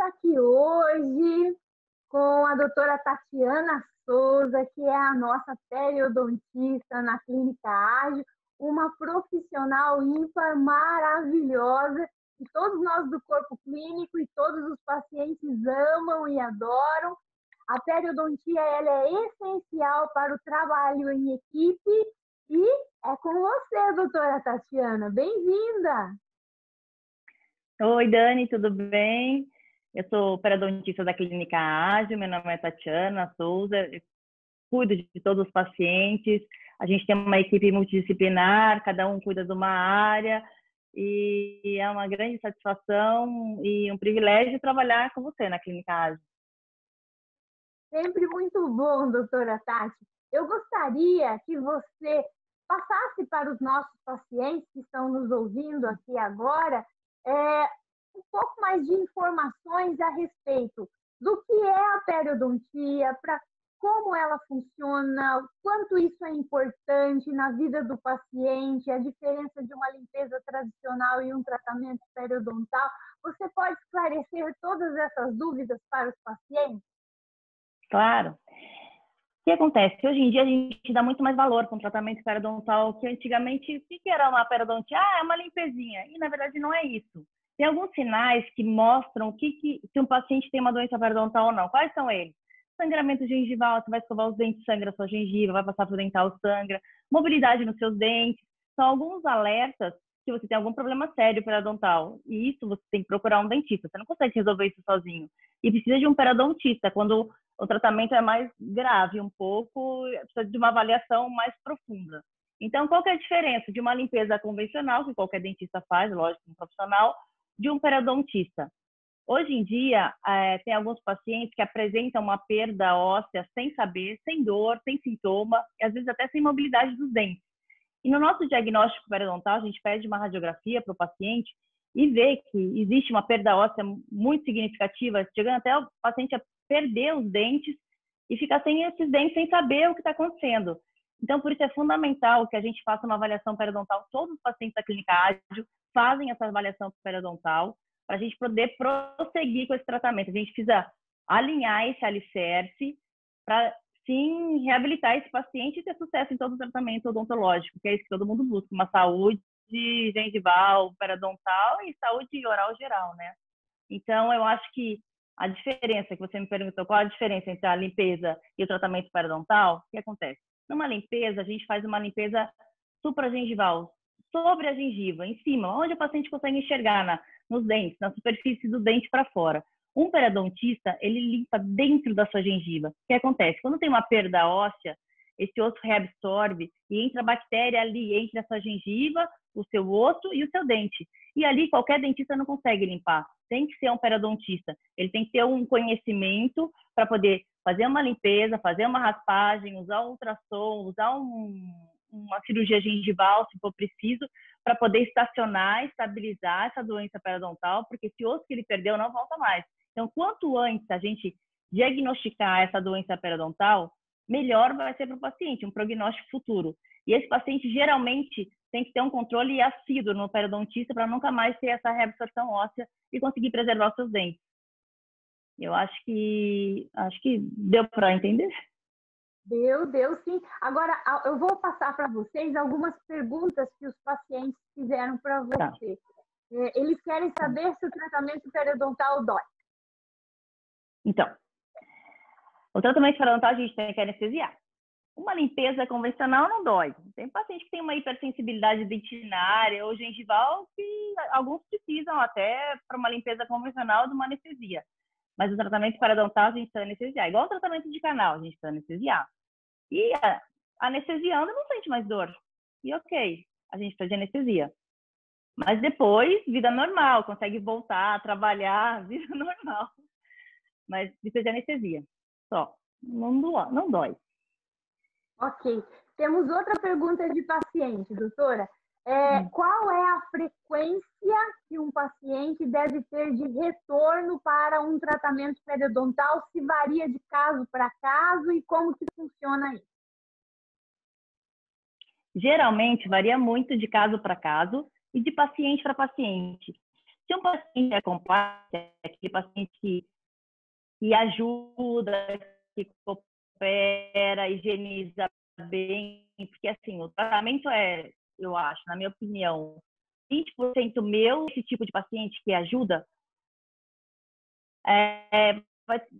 aqui hoje com a doutora Tatiana Souza, que é a nossa periodontista na Clínica Ágil, uma profissional ímpar, maravilhosa, que todos nós do corpo clínico e todos os pacientes amam e adoram. A periodontia ela é essencial para o trabalho em equipe e é com você, doutora Tatiana. Bem-vinda! Oi, Dani, tudo bem? Eu sou periodontista da Clínica Ágil, meu nome é Tatiana Souza, eu cuido de todos os pacientes, a gente tem uma equipe multidisciplinar, cada um cuida de uma área, e é uma grande satisfação e um privilégio trabalhar com você na Clínica Ágil. Sempre muito bom, doutora Tati. Eu gostaria que você passasse para os nossos pacientes que estão nos ouvindo aqui agora um pouco mais de informações a respeito do que é a periodontia, para como ela funciona, o quanto isso é importante na vida do paciente, a diferença de uma limpeza tradicional e um tratamento periodontal. Você pode esclarecer todas essas dúvidas para os pacientes? Claro. O que acontece? Hoje em dia a gente dá muito mais valor para um tratamento periodontal que antigamente, o que era uma periodontia? Ah, é uma limpezinha. E na verdade não é isso. Tem alguns sinais que mostram se um paciente tem uma doença periodontal ou não. Quais são eles? Sangramento gengival, você vai escovar os dentes, sangra a sua gengiva, vai passar para o dental, sangra. Mobilidade nos seus dentes. São alguns alertas que você tem algum problema sério periodontal. E isso você tem que procurar um dentista. Você não consegue resolver isso sozinho. E precisa de um periodontista, quando o tratamento é mais grave um pouco, precisa de uma avaliação mais profunda. Então, qual que é a diferença de uma limpeza convencional, que qualquer dentista faz, lógico, um profissional, de um periodontista? Hoje em dia, tem alguns pacientes que apresentam uma perda óssea sem saber, sem dor, sem sintoma, e às vezes até sem mobilidade dos dentes. E no nosso diagnóstico periodontal, a gente pede uma radiografia para o paciente e vê que existe uma perda óssea muito significativa, chegando até o paciente a perder os dentes e ficar sem esses dentes, sem saber o que está acontecendo. Então, por isso é fundamental que a gente faça uma avaliação periodontal. Todos os pacientes da Clínica Ágil fazem essa avaliação periodontal para a gente poder prosseguir com esse tratamento. A gente precisa alinhar esse alicerce para, sim, reabilitar esse paciente e ter sucesso em todo o tratamento odontológico, que é isso que todo mundo busca, uma saúde gengival, periodontal e saúde oral geral, né? Então, eu acho que a diferença que você me perguntou, qual a diferença entre a limpeza e o tratamento periodontal, o que acontece? Numa limpeza, a gente faz uma limpeza supragengival, sobre a gengiva, em cima, onde o paciente consegue enxergar nos dentes, na superfície do dente para fora. Um periodontista, ele limpa dentro da sua gengiva. O que acontece? Quando tem uma perda óssea, esse osso reabsorve e entra a bactéria ali entre a sua gengiva, o seu osso e o seu dente. E ali qualquer dentista não consegue limpar. Tem que ser um periodontista. Ele tem que ter um conhecimento para poder fazer uma limpeza, fazer uma raspagem, usar um ultrassom, usar uma cirurgia gengival, se for preciso, para poder estacionar, estabilizar essa doença periodontal, porque esse osso que ele perdeu não volta mais. Então, quanto antes a gente diagnosticar essa doença periodontal, melhor vai ser para o paciente, um prognóstico futuro. E esse paciente geralmente tem que ter um controle assíduo no periodontista para nunca mais ter essa reabsorção óssea e conseguir preservar os seus dentes. Eu acho que deu para entender. Deu sim. Agora, eu vou passar para vocês algumas perguntas que os pacientes fizeram para você. Tá. Eles querem saber se o tratamento periodontal dói. Então, o tratamento periodontal a gente tem que anestesiar. Uma limpeza convencional não dói. Tem paciente que tem uma hipersensibilidade dentinária ou gengival que alguns precisam até para uma limpeza convencional de uma anestesia. Mas o tratamento periodontal a gente precisa anestesiar. Igual o tratamento de canal, a gente precisa anestesiar. E anestesiando não sente mais dor. E ok, a gente precisa de anestesia. Mas depois, vida normal, consegue voltar a trabalhar, vida normal. Mas precisa de anestesia. Só. Não dói. Ok. Temos outra pergunta de paciente, doutora. Qual é a frequência que um paciente deve ter de retorno para um tratamento periodontal? Se varia de caso para caso e como que funciona isso? Geralmente varia muito de caso para caso e de paciente para paciente. Se um paciente é complexo, é aquele paciente que ajuda, que coopera, higieniza bem, porque assim, o tratamento é, eu acho, na minha opinião, 20% meu, esse tipo de paciente que ajuda,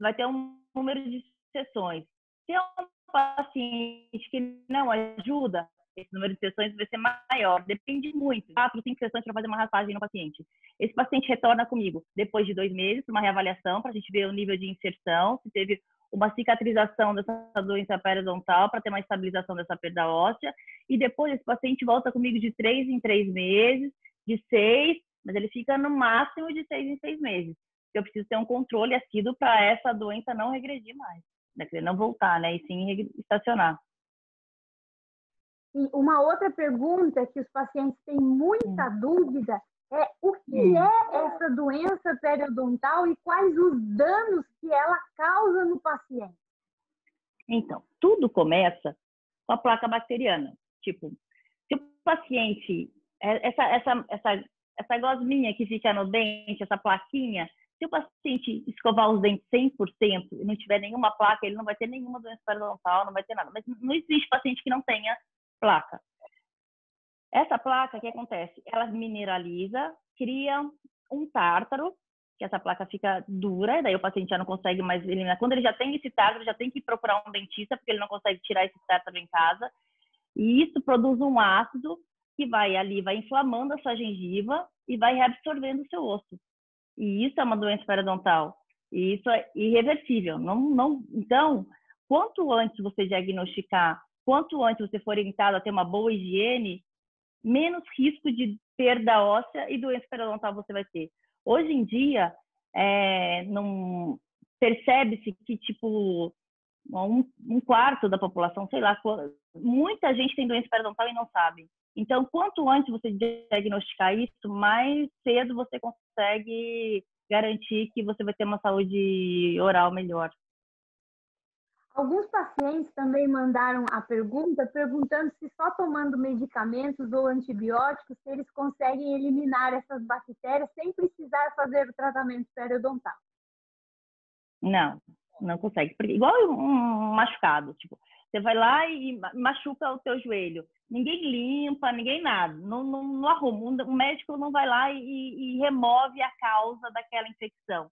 vai ter um número de sessões. Se é um paciente que não ajuda, esse número de sessões vai ser maior. Depende muito. 4, 5 sessões para fazer uma raspagem no paciente. Esse paciente retorna comigo depois de 2 meses para uma reavaliação, para a gente ver o nível de inserção, se teve uma cicatrização dessa doença periodontal, para ter uma estabilização dessa perda óssea. E depois esse paciente volta comigo de 3 em 3 meses, de 6, mas ele fica no máximo de 6 em 6 meses. Eu preciso ter um controle assíduo para essa doença não regredir mais, né? Não voltar, né? E sim estacionar. E uma outra pergunta que os pacientes têm muita dúvida é o que é essa doença periodontal e quais os danos que ela causa no paciente? Então, tudo começa com a placa bacteriana. Tipo, se o paciente, essa gosminha que fica no dente, essa plaquinha, se o paciente escovar os dentes 100% e não tiver nenhuma placa, ele não vai ter nenhuma doença periodontal, não vai ter nada. Mas não existe paciente que não tenha placa. Essa placa, o que acontece? Ela mineraliza, cria um tártaro, que essa placa fica dura, daí o paciente já não consegue mais eliminar. Quando ele já tem esse tártaro, já tem que procurar um dentista, porque ele não consegue tirar esse tártaro em casa. E isso produz um ácido que vai inflamando a sua gengiva e vai reabsorvendo o seu osso. E isso é uma doença periodontal. E isso é irreversível. Então, quanto antes você diagnosticar, quanto antes você for orientado a ter uma boa higiene, menos risco de perda óssea e doença periodontal você vai ter. Hoje em dia, não percebe-se que, tipo, um quarto da população, sei lá, muita gente tem doença periodontal e não sabe. Então, quanto antes você diagnosticar isso, mais cedo você consegue garantir que você vai ter uma saúde oral melhor. Alguns pacientes também mandaram a pergunta perguntando se só tomando medicamentos ou antibióticos se eles conseguem eliminar essas bactérias sem precisar fazer o tratamento periodontal. Não consegue. Igual um machucado, tipo, você vai lá e machuca o teu joelho. Ninguém limpa, ninguém nada. Não arruma. O médico não vai lá e remove a causa daquela infecção.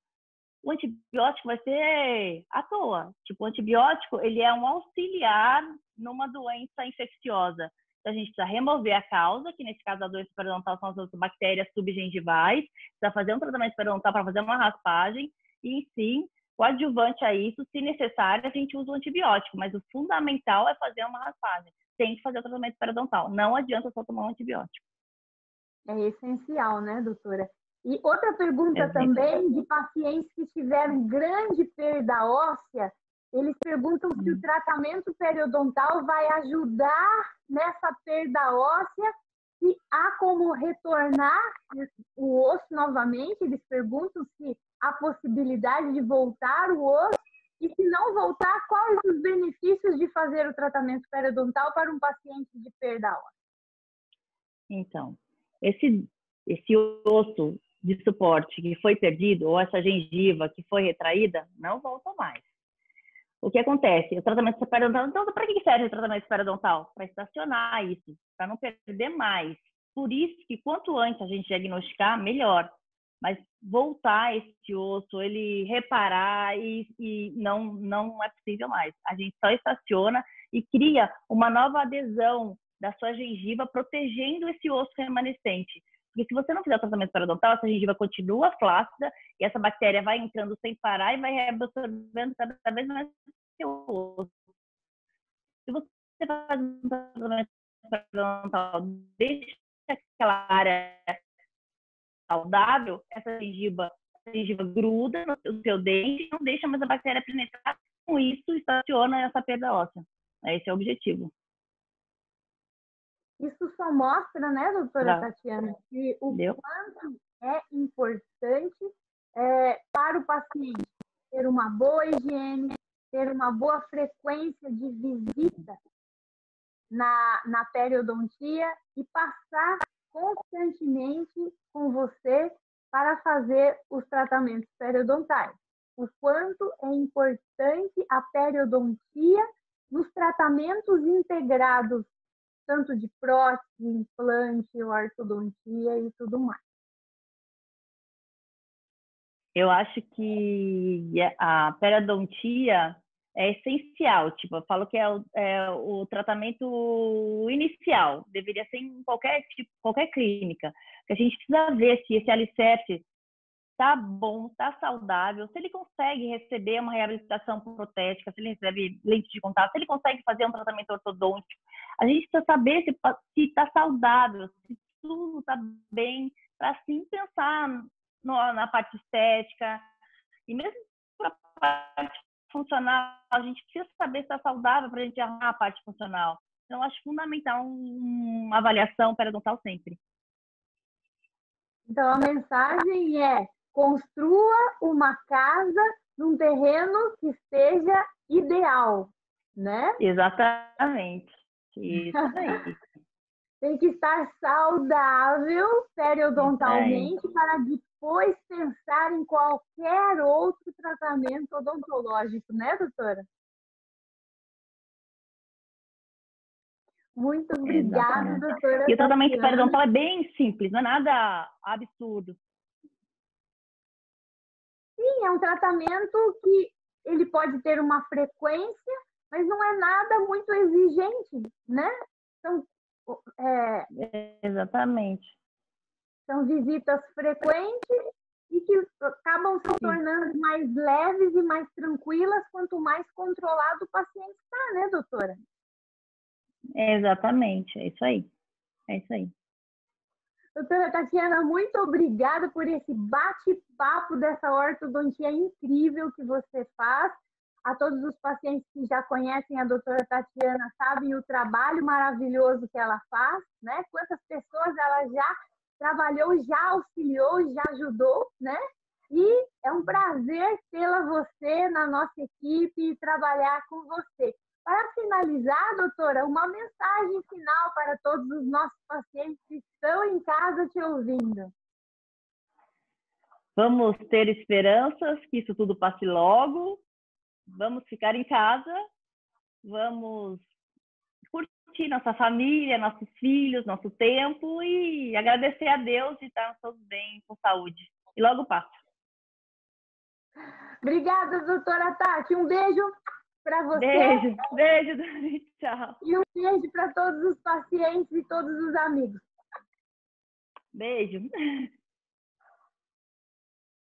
O antibiótico vai ser à toa. Tipo, o antibiótico, ele é um auxiliar numa doença infecciosa. Então, a gente precisa remover a causa, que nesse caso a doença periodontal são as bactérias subgengivais, precisa fazer um tratamento periodontal para fazer uma raspagem, e sim, coadjuvante a isso, se necessário, a gente usa o antibiótico, mas o fundamental é fazer uma raspagem. Tem que fazer o tratamento periodontal. Não adianta só tomar um antibiótico. É essencial, né, doutora? E outra pergunta também de pacientes que tiveram grande perda óssea, eles perguntam se o tratamento periodontal vai ajudar nessa perda óssea, se há como retornar o osso novamente, eles perguntam se há possibilidade de voltar o osso, e se não voltar, quais os benefícios de fazer o tratamento periodontal para um paciente de perda óssea? Então, esse osso de suporte que foi perdido, ou essa gengiva que foi retraída, não volta mais. O que acontece? O tratamento periodontal, então, para que serve o tratamento periodontal? Para estacionar isso, para não perder mais. Por isso que quanto antes a gente diagnosticar, melhor. Mas voltar esse osso, ele reparar e não é possível mais. A gente só estaciona e cria uma nova adesão da sua gengiva, protegendo esse osso remanescente. Porque se você não fizer o tratamento periodontal, essa gengiva continua flácida e essa bactéria vai entrando sem parar e vai reabsorvendo cada vez mais seu osso. Se você faz um tratamento periodontal, deixa aquela área saudável, essa gengiva gruda no seu dente e não deixa mais a bactéria penetrar. Com isso, estaciona essa perda óssea. Esse é o objetivo. Isso só mostra, né, doutora Tatiana, que o quanto é importante para o paciente ter uma boa higiene, ter uma boa frequência de visita na periodontia e passar constantemente com você para fazer os tratamentos periodontais. O quanto é importante a periodontia nos tratamentos integrados, tanto de prótese, implante, ortodontia e tudo mais. Eu acho que a periodontia é essencial. Tipo, eu falo que é o tratamento inicial. Deveria ser em qualquer clínica. Porque a gente precisa ver se esse alicerce tá bom, tá saudável, se ele consegue receber uma reabilitação protética, se ele recebe lente de contato, se ele consegue fazer um tratamento ortodôntico. A gente precisa saber se está saudável, se tudo está bem, para assim pensar na parte estética. E mesmo para a parte funcional, a gente precisa saber se está saudável para a gente arrumar a parte funcional. Então, acho fundamental uma avaliação periodontal sempre. Então, a mensagem é: construa uma casa num terreno que seja ideal, né? Exatamente. Isso aí. Tem que estar saudável periodontalmente para depois pensar em qualquer outro tratamento odontológico, né, doutora? Muito obrigada, doutora. E o tratamento periodontal é bem simples, não é nada absurdo. Sim, é um tratamento que ele pode ter uma frequência, mas não é nada muito exigente, né? Então, exatamente. São visitas frequentes e que acabam se tornando mais leves e mais tranquilas quanto mais controlado o paciente está, né, doutora? Exatamente, é isso aí. É isso aí. Doutora Tatiana, muito obrigada por esse bate-papo dessa ortodontia incrível que você faz. A todos os pacientes que já conhecem a doutora Tatiana sabem o trabalho maravilhoso que ela faz, né? Quantas pessoas ela já trabalhou, já auxiliou, já ajudou, né? E é um prazer tê-la você na nossa equipe e trabalhar com você. Para finalizar, doutora, uma mensagem final para todos os nossos pacientes que estão em casa te ouvindo. Vamos ter esperanças que isso tudo passe logo. Vamos ficar em casa. Vamos curtir nossa família, nossos filhos, nosso tempo e agradecer a Deus de estar todos bem, com saúde. E logo passa. Obrigada, doutora Tati. Um beijo para você. Beijo, tchau. E um beijo para todos os pacientes e todos os amigos. Beijo.